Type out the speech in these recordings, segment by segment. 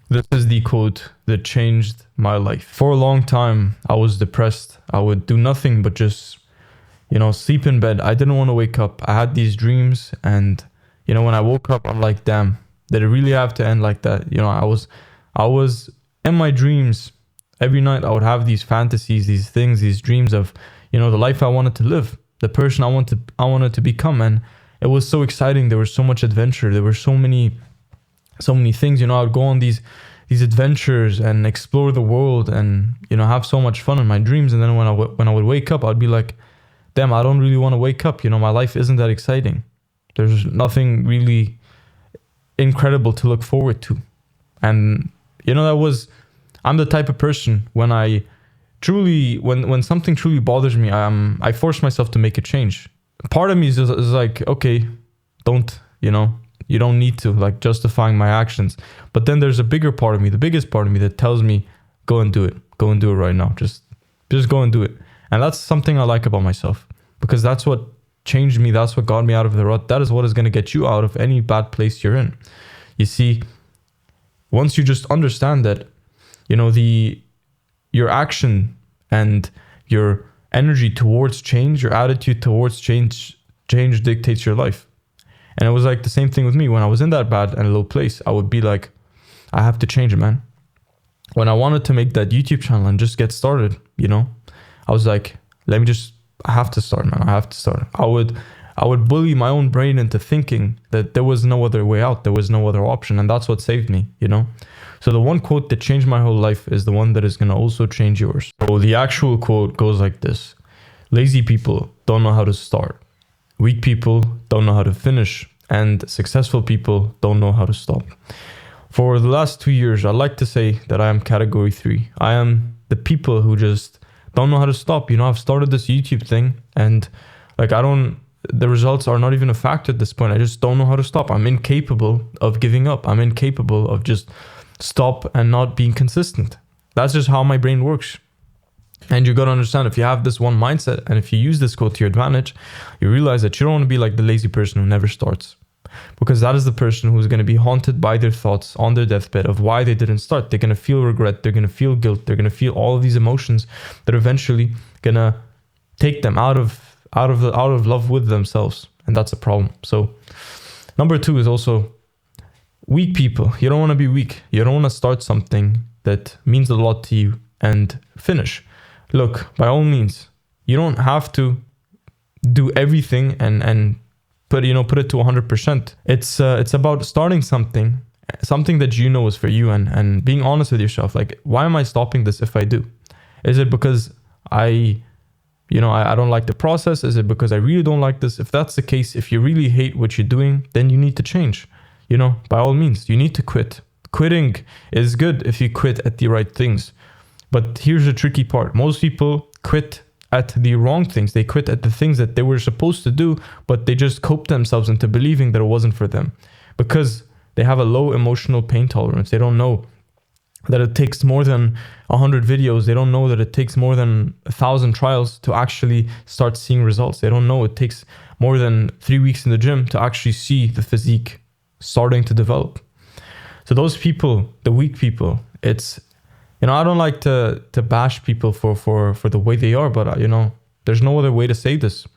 This is the quote that changed my life. For a long time, I was depressed. I would do nothing but just, sleep in bed. I didn't want to wake up. I had these dreams, and when I woke up, I'm like, damn, did it really have to end like that? I was in my dreams every night. I would have these fantasies, these things, these dreams of, the life I wanted to live, the person I wanted to become, and it was so exciting. There was so much adventure. There were so many things. I would go on these adventures and explore the world, and have so much fun in my dreams. And then when I would wake up, I'd be like, damn, I don't really want to wake up. My life isn't that exciting. There's nothing really incredible to look forward to. And I'm the type of person, when I truly, when something truly bothers me, I force myself to make a change. Part of me is like, okay, don't, you don't need to, like, justifying my actions. But then there's a bigger part of me, the biggest part of me, that tells me, go and do it right now. Just go and do it. And that's something I like about myself, because that's what changed me. That's what got me out of the rut. That is what is going to get you out of any bad place you're in. You see, once you just understand that, your action and your energy towards change, your attitude towards change dictates your life. And it was like the same thing with me. When I was in that bad and low place, I would be like, I have to change, man. When I wanted to make that YouTube channel and just get started, I was like, I have to start, man. I have to start. I would bully my own brain into thinking that there was no other way out. There was no other option. And that's what saved me, So the one quote that changed my whole life is the one that is going to also change yours. So the actual quote goes like this: lazy people don't know how to start. Weak people don't know how to finish, and successful people don't know how to stop. For the last 2 years, I like to say that I am category 3. I am the people who just don't know how to stop. I've started this YouTube thing, and the results are not even a factor at this point. I just don't know how to stop. I'm incapable of giving up. I'm incapable of just stop and not being consistent. That's just how my brain works. And you got to understand, if you have this one mindset and if you use this quote to your advantage, you realize that you don't want to be like the lazy person who never starts. Because that is the person who's going to be haunted by their thoughts on their deathbed of why they didn't start. They're going to feel regret. They're going to feel guilt. They're going to feel all of these emotions that are eventually going to take them out of love with themselves. And that's a problem. So number 2 is also weak people. You don't want to be weak. You don't want to start something that means a lot to you and finish. Look, by all means, you don't have to do everything and put it to 100%. It's about starting something that is for you, and being honest with yourself. Like, why am I stopping this if I do? Is it because I don't like the process? Is it because I really don't like this? If that's the case, if you really hate what you're doing, then you need to change. By all means, you need to quit. Quitting is good if you quit at the right things. But here's the tricky part. Most people quit at the wrong things. They quit at the things that they were supposed to do, but they just cope themselves into believing that it wasn't for them, because they have a low emotional pain tolerance. They don't know that it takes more than 100 videos. They don't know that it takes more than 1,000 trials to actually start seeing results. They don't know it takes more than 3 weeks in the gym to actually see the physique starting to develop. So those people, the weak people, it's, I don't like to bash people for the way they are, but there's no other way to say this.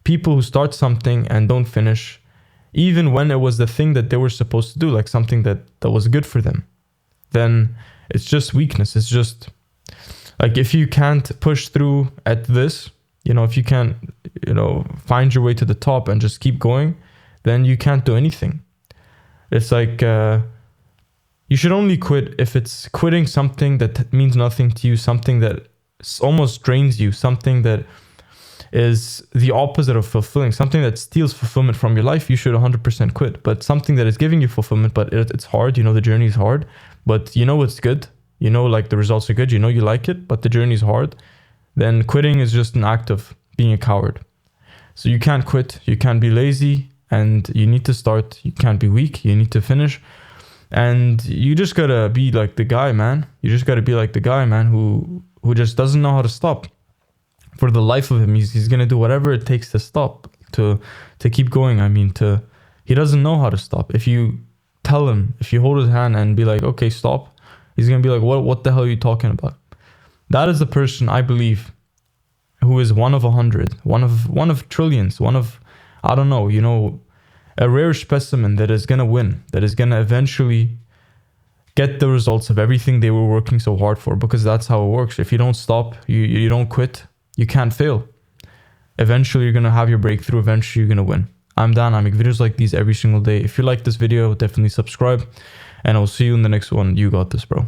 People who start something and don't finish, even when it was the thing that they were supposed to do, like something that was good for them, then it's just weakness. It's just like, if you can't push through at this, if you can't, find your way to the top and just keep going, then you can't do anything. It's like, you should only quit if it's quitting something that means nothing to you, something that almost drains you, something that is the opposite of fulfilling, something that steals fulfillment from your life. You should 100% quit. But something that is giving you fulfillment, but it's hard, the journey is hard, but it's good, like the results are good, you like it, but the journey is hard, then quitting is just an act of being a coward. So you can't quit, you can't be lazy, and you need to start. You can't be weak, you need to finish. And you just gotta be like the guy, man. You just gotta be like the guy, man, who just doesn't know how to stop. For the life of him, he's gonna do whatever it takes to stop, to keep going. He doesn't know how to stop. If you tell him, if you hold his hand and be like, okay, stop, he's gonna be like, what the hell are you talking about? That is the person, I believe, who is one of 100, one of trillions, one of, I don't know, you know, a rare specimen that is gonna win, that is gonna eventually get the results of everything they were working so hard for, because that's how it works. If you don't stop, you don't quit, you can't fail. Eventually you're gonna have your breakthrough, eventually you're gonna win. I'm Dan, I make videos like these every single day. If you like this video, definitely subscribe, and I'll see you in the next one. You got this, bro.